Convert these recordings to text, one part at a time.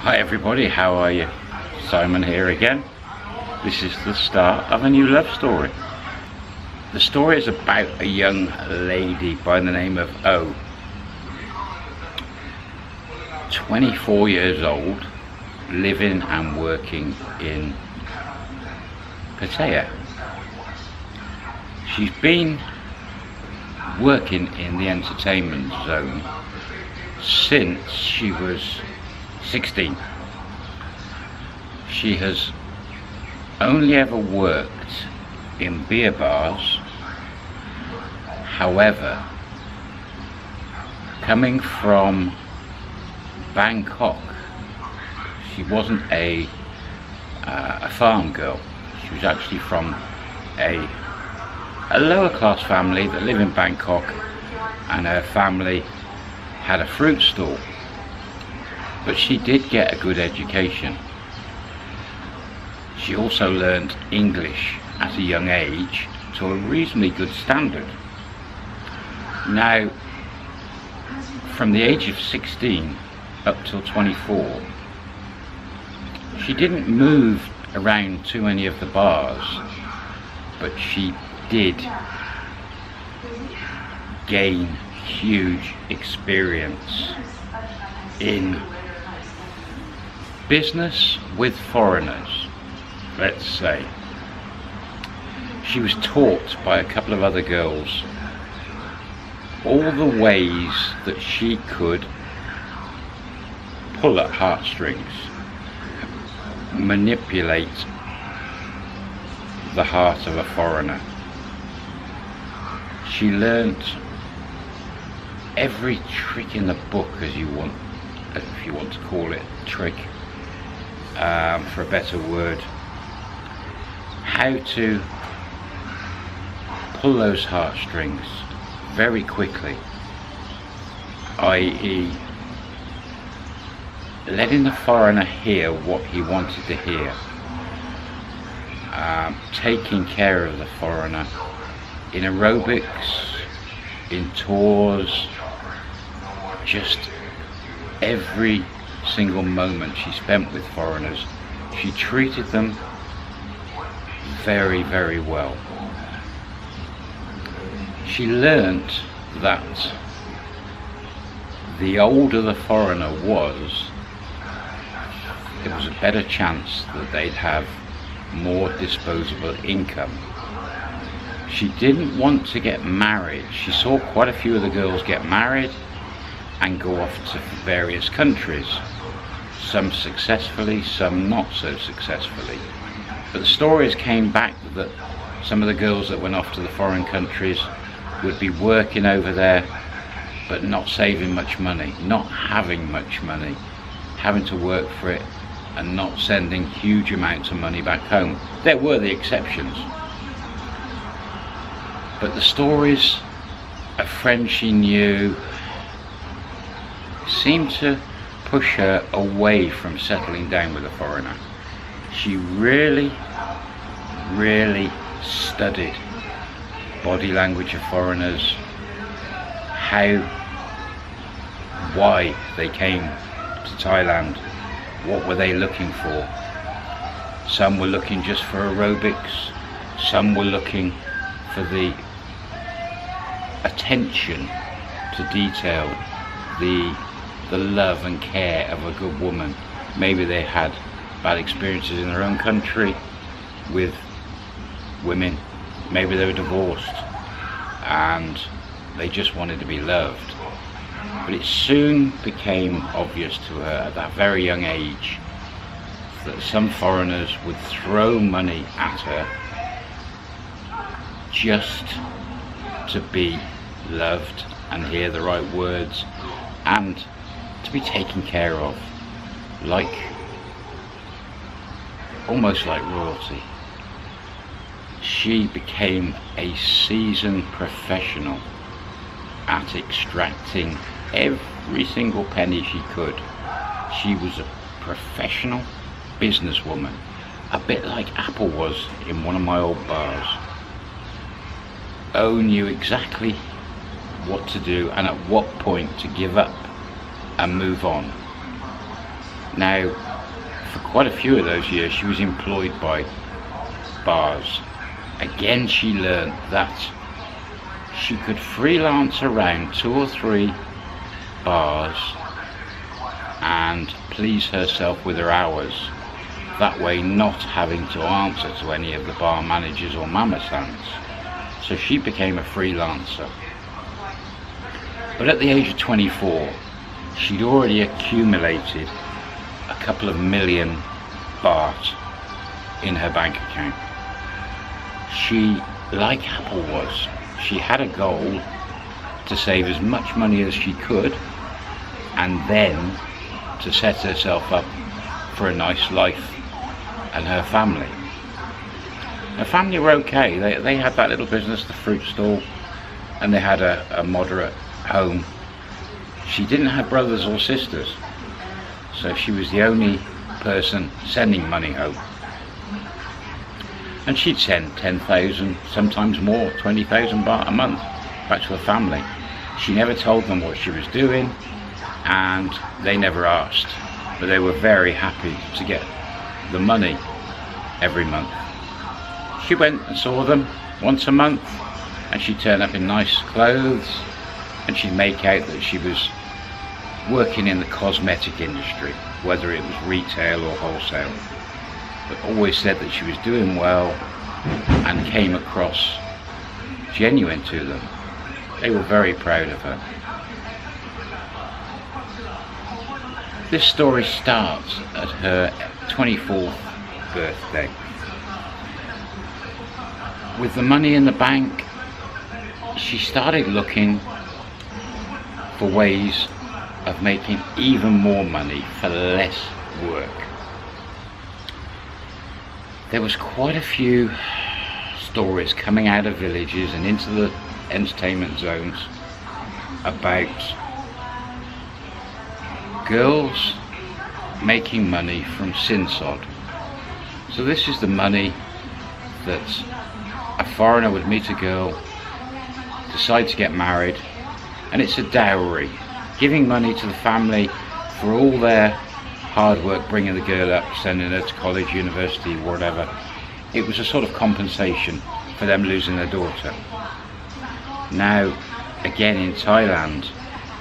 Hi everybody, how are you? Simon here again. This is the start of a new love story. The story is about a young lady by the name of O. 24 years old, living and working in Pattaya. She's been working in the entertainment zone since she was 16. She has only ever worked in beer bars. However, coming from Bangkok, she wasn't a farm girl. She was actually from a lower class family that lived in Bangkok, and her family had a fruit stall. But she did get a good education. She also learned English at a young age to a reasonably good standard. Now, from the age of 16 up till 24, she didn't move around too many of the bars, but she did gain huge experience in business with foreigners, let's say. She was taught by a couple of other girls all the ways that she could pull at heartstrings, manipulate the heart of a foreigner. She learnt every trick in the book, as you want, if you want to call it trick, for a better word, how to pull those heartstrings very quickly, i.e. letting the foreigner hear what he wanted to hear, taking care of the foreigner in aerobics, in tours, just every single moment she spent with foreigners, she treated them very, very well. She learnt that the older the foreigner was, there was a better chance that they'd have more disposable income. She didn't want to get married. She saw quite a few of the girls get married and go off to various countries, some successfully, some not so successfully. But the stories came back that some of the girls that went off to the foreign countries would be working over there but not saving much money, not having much money, having to work for it and not sending huge amounts of money back home. There were the exceptions. But the stories of friends she knew seemed to push her away from settling down with a foreigner. She really, really studied body language of foreigners, why they came to Thailand, what were they looking for. Some were looking just for aerobics, some were looking for the attention to detail, the love and care of a good woman. Maybe they had bad experiences in their own country with women, maybe they were divorced and they just wanted to be loved. But it soon became obvious to her at that very young age that some foreigners would throw money at her just to be loved and hear the right words and to be taken care of, like almost like royalty. She became a seasoned professional at extracting every single penny she could. She was a professional businesswoman, a bit like Apple was in one of my old bars. O knew exactly what to do and at what point to give up and move on. Now, for quite a few of those years, she was employed by bars. Again, she learned that she could freelance around 2 or 3 bars and please herself with her hours, that way not having to answer to any of the bar managers or mama sans. So she became a freelancer. But at the age of 24, she'd already accumulated a couple of million baht in her bank account. She, like Apple was, she had a goal to save as much money as she could and then to set herself up for a nice life and her family. Her family were okay. They had that little business, the fruit stall, and they had a moderate home. She didn't have brothers or sisters, so she was the only person sending money home. And she'd send 10,000, sometimes more, 20,000 baht a month back to her family. She never told them what she was doing, and they never asked, but they were very happy to get the money every month. She went and saw them once a month, and she'd turn up in nice clothes, and she'd make out that she was working in the cosmetic industry, whether it was retail or wholesale, but always said that she was doing well and came across genuine to them. They were very proud of her. This story starts at her 24th birthday. With the money in the bank, she started looking for ways of making even more money for less work. There was quite a few stories coming out of villages and into the entertainment zones about girls making money from sinsod. So this is the money that a foreigner would meet a girl, decide to get married, and it's a dowry, giving money to the family for all their hard work bringing the girl up, sending her to college, university, whatever. It was a sort of compensation for them losing their daughter. Now, again in Thailand,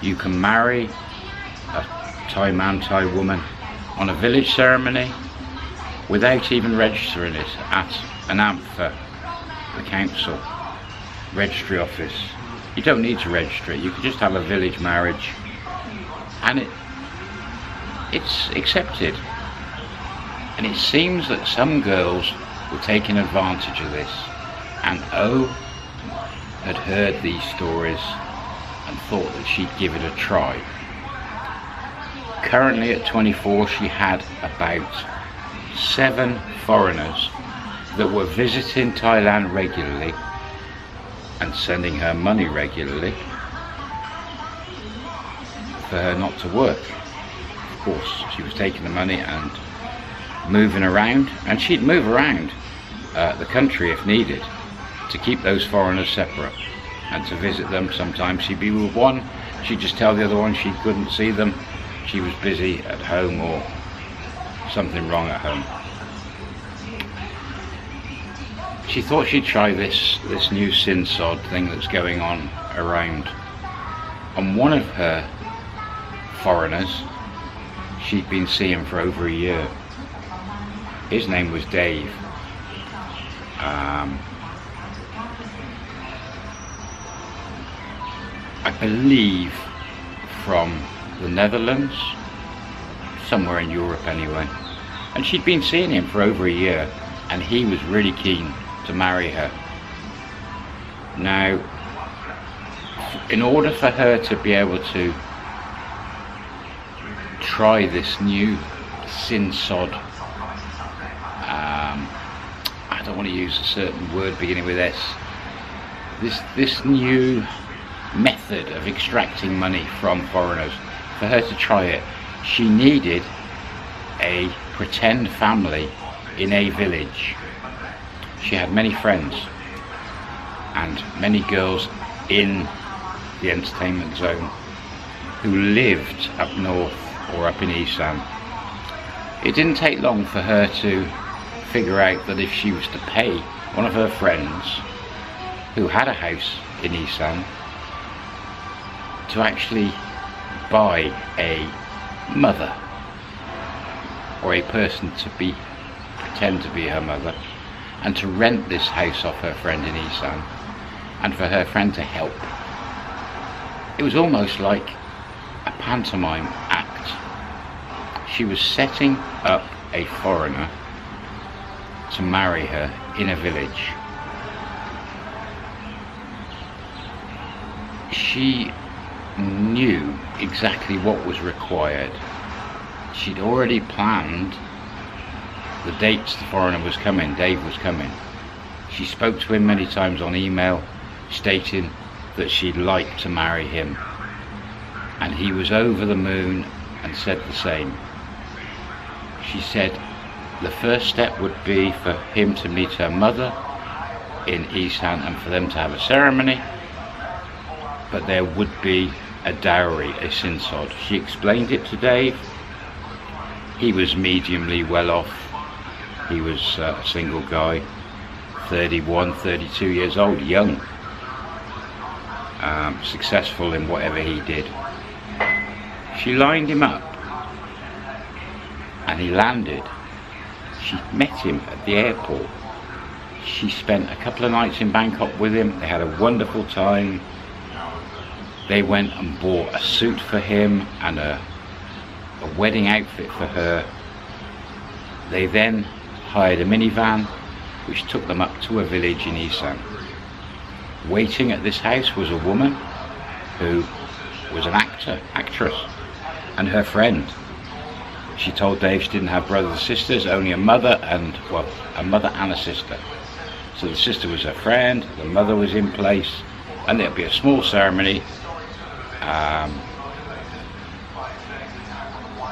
you can marry a Thai man, Thai woman on a village ceremony without even registering it at an AMPFA, the council registry office. You don't need to register it, you can just have a village marriage, and it's accepted. And it seems that some girls were taking advantage of this, and O had heard these stories and thought that she'd give it a try. Currently at 24, she had about 7 foreigners that were visiting Thailand regularly and sending her money regularly for her not to work. Of course, she was taking the money and moving around, and she'd move around the country if needed to keep those foreigners separate and to visit them. Sometimes she'd be with one, she'd just tell the other one she couldn't see them, she was busy at home or something wrong at home. She thought she'd try this new sinsod thing that's going on around, and one of her foreigners she'd been seeing for over a year, his name was Dave. I believe from the Netherlands, somewhere in Europe anyway, and she'd been seeing him for over a year, and he was really keen to marry her. Now, in order for her to be able to try this new sinsod, I don't want to use a certain word beginning with S, this new method of extracting money from foreigners, for her to try it, she needed a pretend family in a village. She had many friends and many girls in the entertainment zone who lived up north or up in Isan, It didn't take long for her to figure out that if she was to pay one of her friends who had a house in Isan to actually buy a mother or a person to pretend to be her mother, and to rent this house off her friend in Isan, and for her friend to help. It was almost like a pantomime act. She was setting up a foreigner to marry her in a village. She knew exactly what was required. She'd already planned the dates the foreigner was coming, Dave was coming. She spoke to him many times on email, stating that she'd like to marry him. And he was over the moon and said the same. She said the first step would be for him to meet her mother in Isan and for them to have a ceremony, but there would be a dowry, a sinsod. She explained it to Dave. He was mediumly well off. He was a single guy, 31, 32 years old, young, successful in whatever he did. She lined him up and he landed. She met him at the airport. She spent a couple of nights in Bangkok with him. They had a wonderful time. They went and bought a suit for him and a wedding outfit for her. They then hired a minivan which took them up to a village in Isan. Waiting at this house was a woman who was an actress, and her friend. She told Dave she didn't have brothers and sisters, only a mother and, well, a mother and a sister. So the sister was her friend, the mother was in place, and there'd be a small ceremony.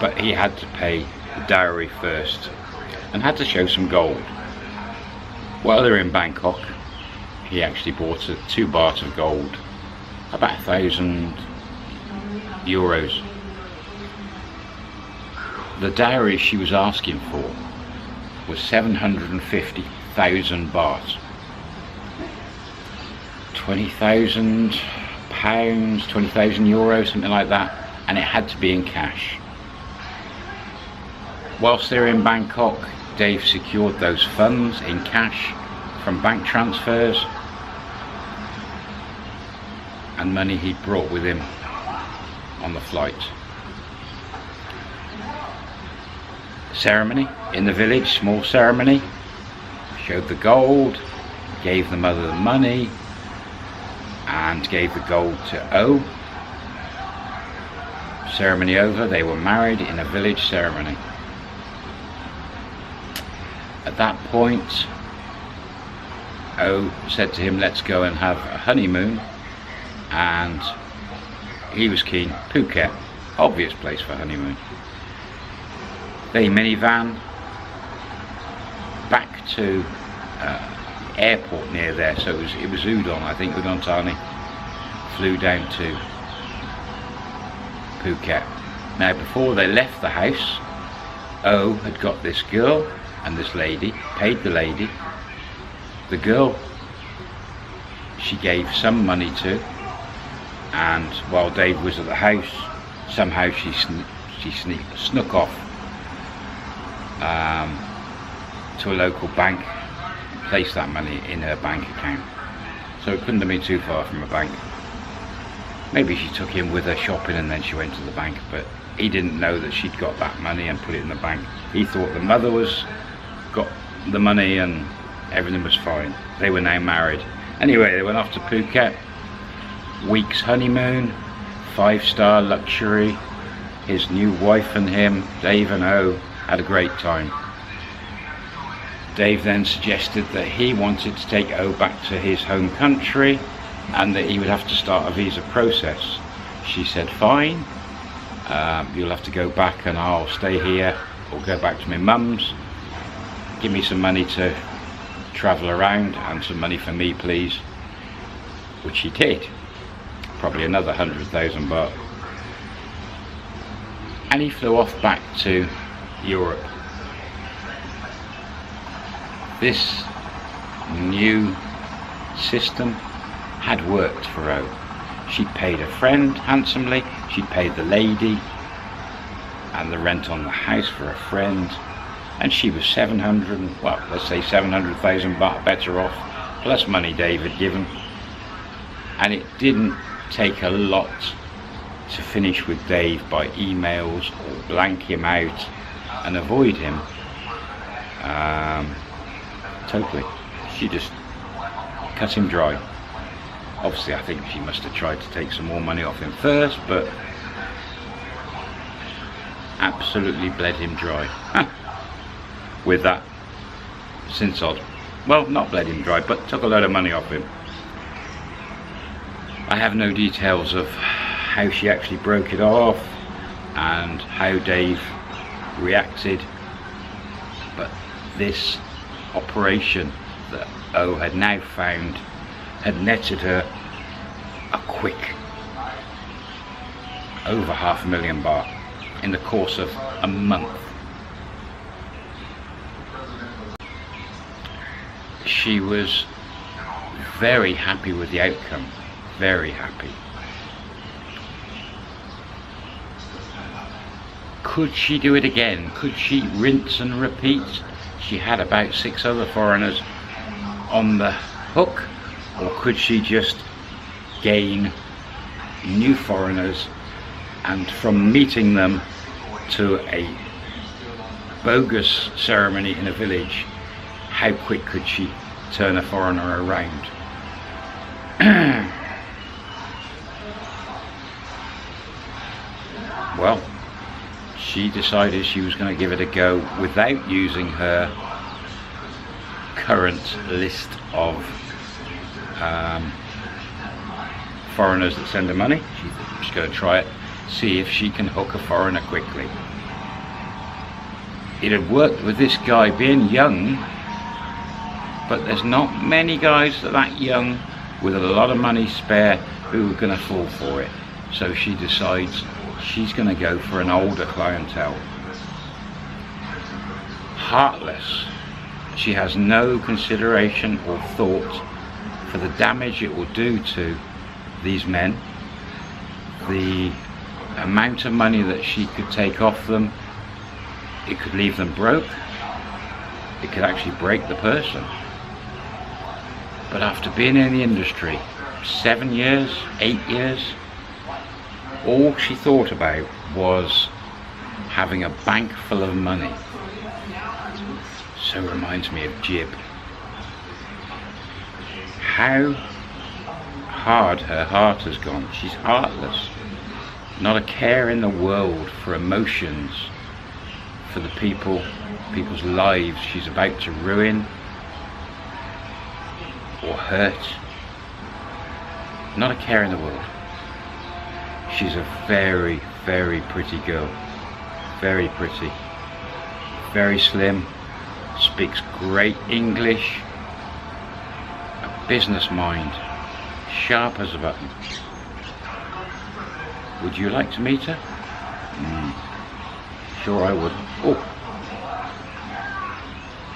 But he had to pay the dowry first and had to show some gold. While they were in Bangkok, he actually bought 2 baht of gold, about 1,000 euros. The dowry she was asking for was 750,000 baht, 20,000 pounds, 20,000 euros, something like that, and it had to be in cash. Whilst they were in Bangkok, Dave secured those funds in cash from bank transfers and money he'd brought with him on the flight. Ceremony in the village, small ceremony, showed the gold, gave the mother the money and gave the gold to O. Ceremony over, they were married in a village ceremony. At that point, O said to him, let's go and have a honeymoon, and he was keen. Phuket, obvious place for honeymoon. They minivan back to airport near there, so it was Udon, I think, Udon Thani. Flew down to Phuket. Now before they left the house, O had got this girl and this lady, paid the lady. The girl she gave some money to, and while Dave was at the house, somehow she snuck off to a local bank, placed that money in her bank account. So it couldn't have been too far from a bank. Maybe she took him with her shopping and then she went to the bank, but he didn't know that she'd got that money and put it in the bank. He thought the mother got the money and everything was fine. They were now married. Anyway, they went off to Phuket. Week's honeymoon, 5-star luxury. His new wife and him, Dave and O, had a great time. Dave then suggested that he wanted to take O back to his home country and that he would have to start a visa process. She said, fine, you'll have to go back and I'll stay here or go back to my mum's. Give me some money to travel around and some money for me, please. Which he did. Probably another 100,000 baht. And he flew off back to Europe. this new system had worked for her. She paid a friend handsomely, she paid the lady and the rent on the house for a friend, and she was 700, well, let's say 700,000 baht better off, plus money David given. And it didn't take a lot to finish with Dave by emails or blank him out and avoid him totally. She just cut him dry. Obviously I think she must have tried to take some more money off him first, but absolutely bled him dry with that sinsod. Well, not bled him dry, but took a load of money off him. I have no details of how she actually broke it off and how Dave reacted, but this operation that O had now found had netted her a quick over 500,000 baht in the course of a month. She was very happy with the outcome, very happy. Could she do it again? Could she rinse and repeat? She had about 6 other foreigners on the hook, or could she just gain new foreigners, and from meeting them to a bogus ceremony in a village, how quick could she turn a foreigner around? Well, she decided she was going to give it a go without using her current list of foreigners that send her money. She's just going to try it, see if she can hook a foreigner quickly. It had worked with this guy being young, but there's not many guys that are that young with a lot of money spare who are going to fall for it. So she decides she's going to go for an older clientele. Heartless. She has no consideration or thought for the damage it will do to these men, the amount of money that she could take off them. It could leave them broke, it could actually break the person. But after being in the industry 7 years, 8 years, all she thought about was having a bank full of money. So reminds me of Jib. How hard her heart has gone. She's heartless. Not a care in the world for emotions, for the people's lives she's about to ruin or hurt. Not a care in the world. She's a very, very pretty girl. Very pretty. Very slim. Speaks great English. A business mind. Sharp as a button. Would you like to meet her? Sure I would. Oh.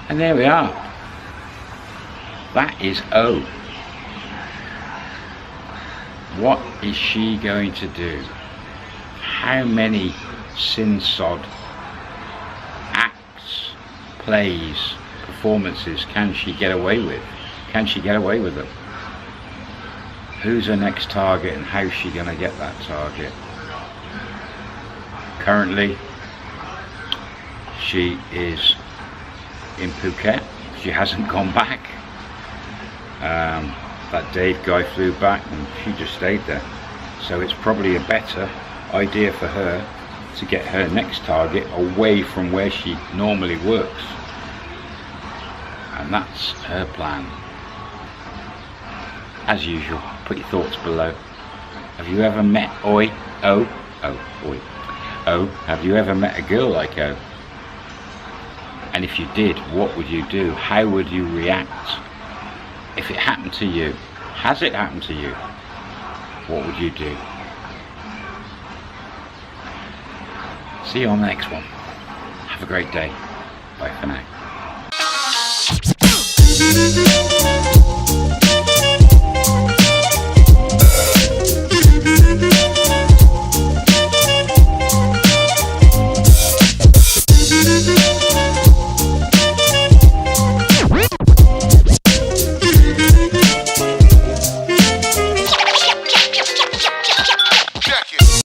And there we are. That is O. What is she going to do? How many sin-sod acts, plays, performances can she get away with? Can she get away with them? Who's her next target and how's she going to get that target? Currently, she is in Phuket. She hasn't gone back. That Dave guy flew back and she just stayed there. So it's probably a better idea for her to get her next target away from where she normally works. And that's her plan. As usual, put your thoughts below. Have you ever met Oi? Oi. Have you ever met a girl like O? And if you did, what would you do? How would you react? If it happened to you, has it happened to you? What would you do? See you on the next one. Have a great day. Bye for now.